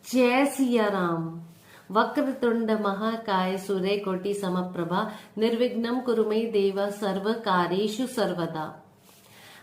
जय सिया राम। वक्रतुंड महाकाय सूर्यकोटि समप्रभा निर्विघ्नं कुरु मे देव सर्व कार्येषु सर्वदा।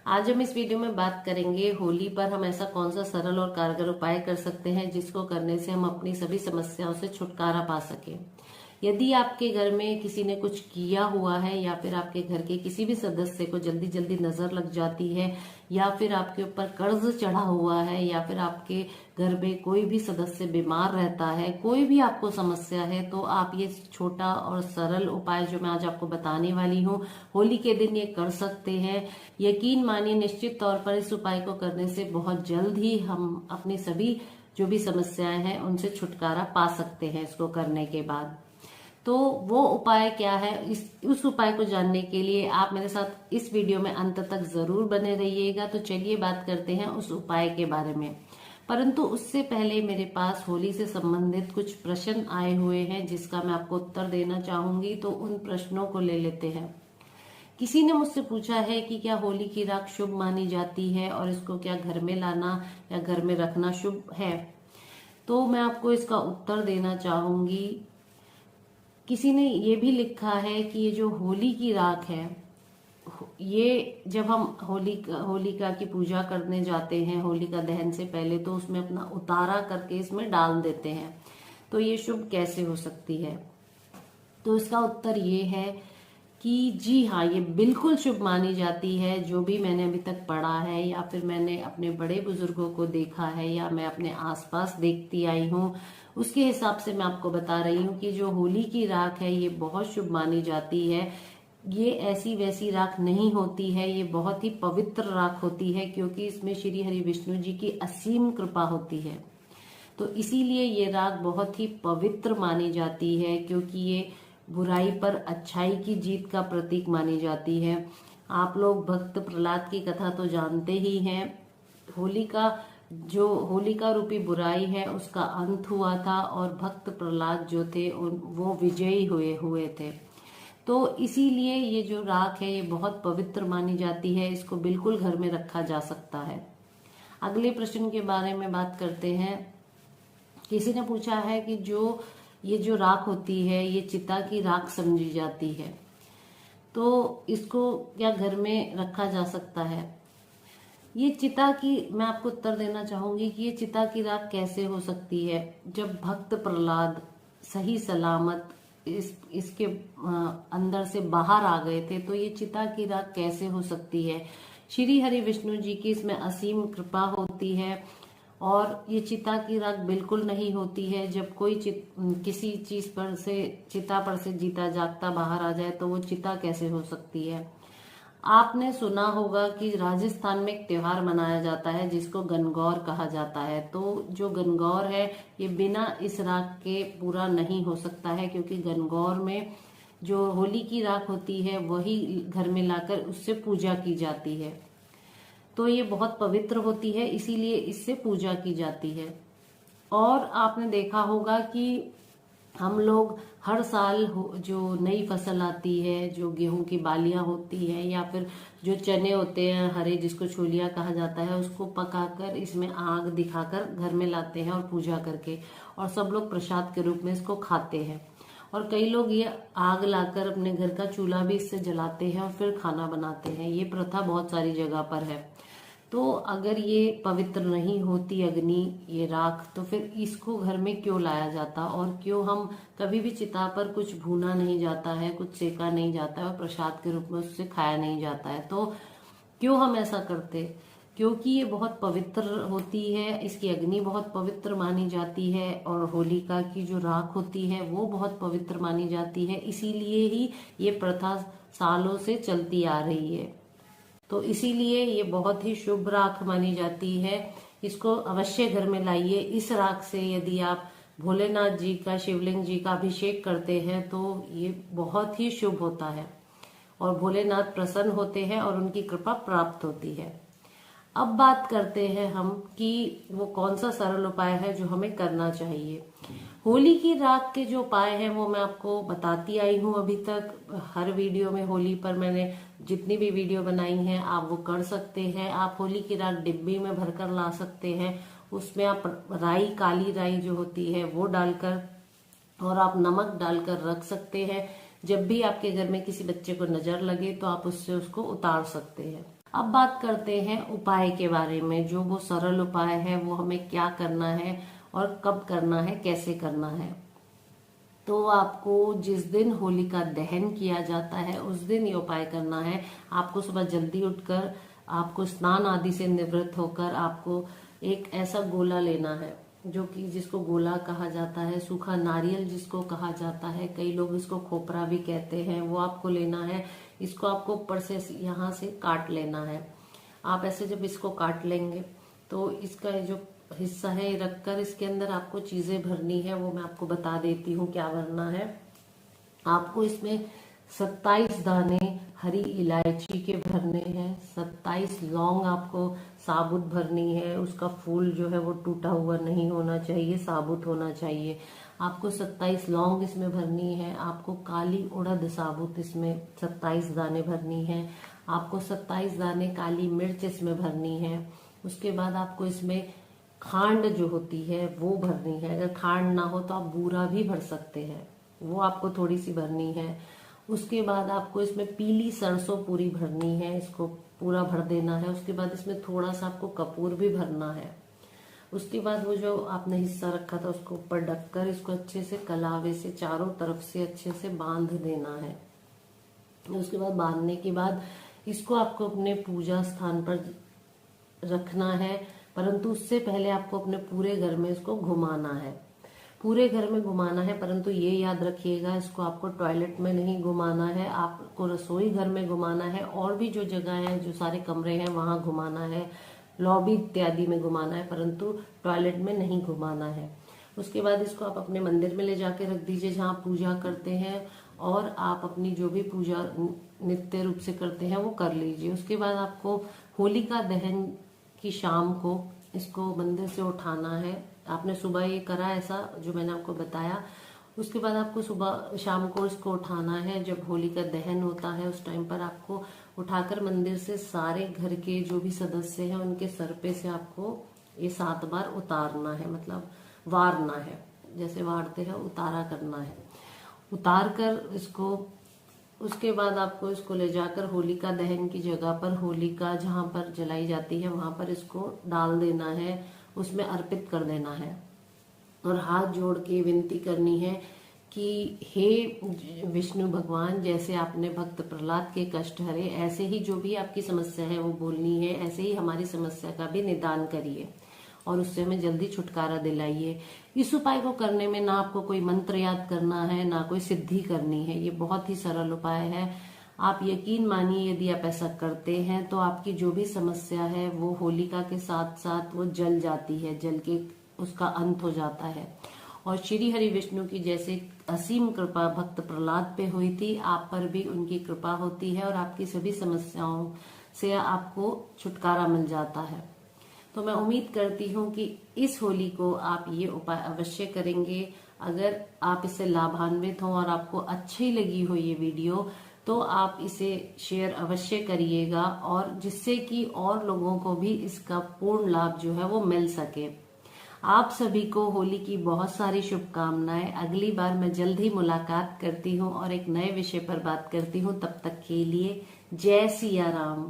आज हम इस वीडियो में बात करेंगे होली पर हम ऐसा कौन सा सरल और कारगर उपाय कर सकते हैं जिसको करने से हम अपनी सभी समस्याओं से छुटकारा पा सके। यदि आपके घर में किसी ने कुछ किया हुआ है या फिर आपके घर के किसी भी सदस्य को जल्दी जल्दी नजर लग जाती है या फिर आपके ऊपर कर्ज चढ़ा हुआ है या फिर आपके घर में कोई भी सदस्य बीमार रहता है, कोई भी आपको समस्या है, तो आप ये छोटा और सरल उपाय जो मैं आज आपको बताने वाली हूँ होली के दिन ये कर सकते हैं। यकीन मानिए निश्चित तौर पर इस उपाय को करने से बहुत जल्द ही हम अपनी सभी जो भी समस्याएं हैं उनसे छुटकारा पा सकते हैं इसको करने के बाद। तो वो उपाय क्या है, उस उपाय को जानने के लिए आप मेरे साथ इस वीडियो में अंत तक जरूर बने रहिएगा। तो चलिए बात करते हैं उस उपाय के बारे में। परंतु उससे पहले मेरे पास होली से संबंधित कुछ प्रश्न आए हुए हैं जिसका मैं आपको उत्तर देना चाहूंगी, तो उन प्रश्नों को ले लेते हैं। किसी ने मुझसे पूछा है कि क्या होली की राख शुभ मानी जाती है और इसको क्या घर में लाना या घर में रखना शुभ है। तो मैं आपको इसका उत्तर देना चाहूंगी। किसी ने ये भी लिखा है कि ये जो होली की राख है, ये जब हम होलिका की पूजा करने जाते हैं होलिका दहन से पहले, तो उसमें अपना उतारा करके इसमें डाल देते हैं। तो ये शुभ कैसे हो सकती है। तो इसका उत्तर ये है कि जी हाँ, ये बिल्कुल शुभ मानी जाती है। जो भी मैंने अभी तक पढ़ा है या फिर मैंने अपने बड़े बुजुर्गों को देखा है या मैं अपने आसपास देखती आई हूँ, उसके हिसाब से मैं आपको बता रही हूँ कि जो होली की राख है ये बहुत शुभ मानी जाती है। ये ऐसी वैसी राख नहीं होती है, ये बहुत ही पवित्र राख होती है क्योंकि इसमें श्री हरि विष्णु जी की असीम कृपा होती है। तो इसीलिए ये राख बहुत ही पवित्र मानी जाती है क्योंकि ये बुराई पर अच्छाई की जीत का प्रतीक मानी जाती है। आप लोग भक्त प्रहलाद की कथा तो जानते ही हैं। होलिका रूपी बुराई है उसका अंत हुआ था और भक्त प्रहलाद जो थे वो विजयी हुए थे। तो इसीलिए ये जो राख है ये बहुत पवित्र मानी जाती है, इसको बिल्कुल घर में रखा जा सकता है। अगले प्रश्न के बारे में बात करते हैं। किसी ने पूछा है कि ये जो राख होती है ये चिता की राख समझी जाती है, तो इसको क्या घर में रखा जा सकता है। ये चिता की, मैं आपको उत्तर देना चाहूंगी कि ये चिता की राख कैसे हो सकती है। जब भक्त प्रहलाद सही सलामत इसके अंदर से बाहर आ गए थे, तो ये चिता की राख कैसे हो सकती है। श्री हरि विष्णु जी की इसमें असीम कृपा होती है और ये चिता की राख बिल्कुल नहीं होती है। जब कोई किसी चीज पर से चिता पर से जीता जागता बाहर आ जाए तो वो चिता कैसे हो सकती है। आपने सुना होगा कि राजस्थान में एक त्योहार मनाया जाता है जिसको गणगौर कहा जाता है। तो जो गणगौर है ये बिना इस राख के पूरा नहीं हो सकता है क्योंकि गणगौर में जो होली की राख होती है वही घर में लाकर उससे पूजा की जाती है। तो ये बहुत पवित्र होती है, इसीलिए इससे पूजा की जाती है। और आपने देखा होगा कि हम लोग हर साल जो नई फसल आती है, जो गेहूं की बालियां होती है या फिर जो चने होते हैं हरे, जिसको छोलिया कहा जाता है, उसको पकाकर इसमें आग दिखाकर घर में लाते हैं और पूजा करके, और सब लोग प्रसाद के रूप में इसको खाते हैं। और कई लोग ये आग लाकर अपने घर का चूल्हा भी इससे जलाते हैं और फिर खाना बनाते हैं। ये प्रथा बहुत सारी जगह पर है। तो अगर ये पवित्र नहीं होती अग्नि, ये राख, तो फिर इसको घर में क्यों लाया जाता और क्यों हम कभी भी चिता पर कुछ भूना नहीं जाता है, कुछ सेका नहीं जाता है और प्रसाद के रूप में उससे खाया नहीं जाता है। तो क्यों हम ऐसा करते, क्योंकि ये बहुत पवित्र होती है, इसकी अग्नि बहुत पवित्र मानी जाती है और होलिका की जो राख होती है वो बहुत पवित्र मानी जाती है। इसीलिए ही ये प्रथा सालों से चलती आ रही है। तो इसीलिए ये बहुत ही शुभ राख मानी जाती है। इसको अवश्य घर में लाइए। इस राख से यदि आप भोलेनाथ जी का, शिवलिंग जी का अभिषेक करते हैं तो ये बहुत ही शुभ होता है और भोलेनाथ प्रसन्न होते हैं और उनकी कृपा प्राप्त होती है। अब बात करते हैं हम कि वो कौन सा सरल उपाय है जो हमें करना चाहिए। होली की राख के जो उपाय हैं वो मैं आपको बताती आई हूँ अभी तक। हर वीडियो में होली पर मैंने जितनी भी वीडियो बनाई हैं आप वो कर सकते हैं। आप होली की राख डिब्बी में भरकर ला सकते हैं, उसमें आप राई, काली राई जो होती है वो डालकर और आप नमक डालकर रख सकते हैं। जब भी आपके घर में किसी बच्चे को नजर लगे तो आप उससे उसको उतार सकते हैं। अब बात करते हैं उपाय के बारे में। जो वो सरल उपाय है वो हमें क्या करना है और कब करना है, कैसे करना है। तो आपको जिस दिन होलिका दहन किया जाता है उस दिन ये उपाय करना है। आपको सुबह जल्दी उठकर आपको स्नान आदि से निवृत्त होकर आपको एक ऐसा गोला लेना है जो कि जिसको गोला कहा जाता है, सूखा नारियल जिसको कहा जाता है, कई लोग इसको खोपरा भी कहते हैं, वो आपको लेना है। इसको आपको ऊपर से यहाँ से काट लेना है। आप ऐसे जब इसको काट लेंगे तो इसका जो हिस्सा है रखकर इसके अंदर आपको चीजें भरनी है, वो मैं आपको बता देती हूँ क्या भरना है। आपको इसमें 27 दाने हरी इलायची के भरने हैं, 27 लौंग आपको साबुत भरनी है। उसका फूल जो है वो टूटा हुआ नहीं होना चाहिए, साबुत होना चाहिए। आपको 27 लौंग इसमें भरनी है। आपको काली उड़द साबुत इसमें 27 दाने भरनी है। आपको 27 दाने काली मिर्च इसमें भरनी है। उसके बाद आपको इसमें खांड जो होती है वो भरनी है। अगर खांड ना हो तो आप बूरा भी भर सकते हैं, वो आपको थोड़ी सी भरनी है। उसके बाद आपको इसमें पीली सरसों पूरी भरनी है, इसको पूरा भर देना है। उसके बाद इसमें थोड़ा सा आपको कपूर भी भरना है। उसके बाद वो जो आपने हिस्सा रखा था उसको ऊपर ढककर इसको अच्छे से कलावे से चारों तरफ से अच्छे से बांध देना है। उसके बाद बांधने के बाद इसको आपको अपने पूजा स्थान पर रखना है, परंतु उससे पहले आपको अपने पूरे घर में इसको घुमाना है। पूरे घर में घुमाना है, परंतु ये याद रखिएगा इसको आपको टॉयलेट में नहीं घुमाना है, आपको रसोई घर में घुमाना है। और भी जो जगह है, जो सारे कमरे हैं वहां घुमाना है, लॉबी इत्यादि में घुमाना है, परंतु टॉयलेट में नहीं घुमाना है। उसके बाद इसको आप अपने मंदिर में ले जाके रख दीजिए जहाँ पूजा करते हैं, और आप अपनी जो भी पूजा नित्य रूप से करते हैं वो कर लीजिए। उसके बाद आपको होलिका दहन की शाम को इसको मंदिर से उठाना है। आपने सुबह ये करा ऐसा जो मैंने आपको बताया। उसके बाद आपको सुबह शाम को इसको उठाना है। जब होलिका दहन होता है उस टाइम पर आपको उठाकर मंदिर से सारे घर के जो भी सदस्य हैं उनके सर पे से आपको ये 7 बार उतारना है, मतलब वारना है, जैसे वारते हैं उतारा करना है। उतार कर इसको उसके बाद आपको इसको ले जाकर होलिका दहन की जगह पर, होलिका जहाँ पर जलाई जाती है वहां पर इसको डाल देना है, उसमें अर्पित कर देना है। और हाथ जोड़ के विनती करनी है कि हे विष्णु भगवान, जैसे आपने भक्त प्रहलाद के कष्ट हरे, ऐसे ही जो भी आपकी समस्या है वो बोलनी है, ऐसे ही हमारी समस्या का भी निदान करिए और उससे हमें जल्दी छुटकारा दिलाइए। इस उपाय को करने में ना आपको कोई मंत्र याद करना है, ना कोई सिद्धि करनी है। ये बहुत ही सरल उपाय है। आप यकीन मानिए यदि आप ऐसा करते हैं तो आपकी जो भी समस्या है वो होलिका के साथ साथ वो जल जाती है, जल के उसका अंत हो जाता है। और श्री हरि विष्णु की जैसे असीम कृपा भक्त प्रहलाद पे हुई थी, आप पर भी उनकी कृपा होती है और आपकी सभी समस्याओं से आपको छुटकारा मिल जाता है। तो मैं उम्मीद करती हूँ कि इस होली को आप ये उपाय अवश्य करेंगे। अगर आप इससे लाभान्वित हों और आपको अच्छी लगी हो ये वीडियो तो आप इसे शेयर अवश्य करिएगा, और जिससे कि और लोगों को भी इसका पूर्ण लाभ जो है वो मिल सके। आप सभी को होली की बहुत सारी शुभकामनाएं। अगली बार मैं जल्द ही मुलाकात करती हूँ और एक नए विषय पर बात करती हूँ। तब तक के लिए जय सिया राम।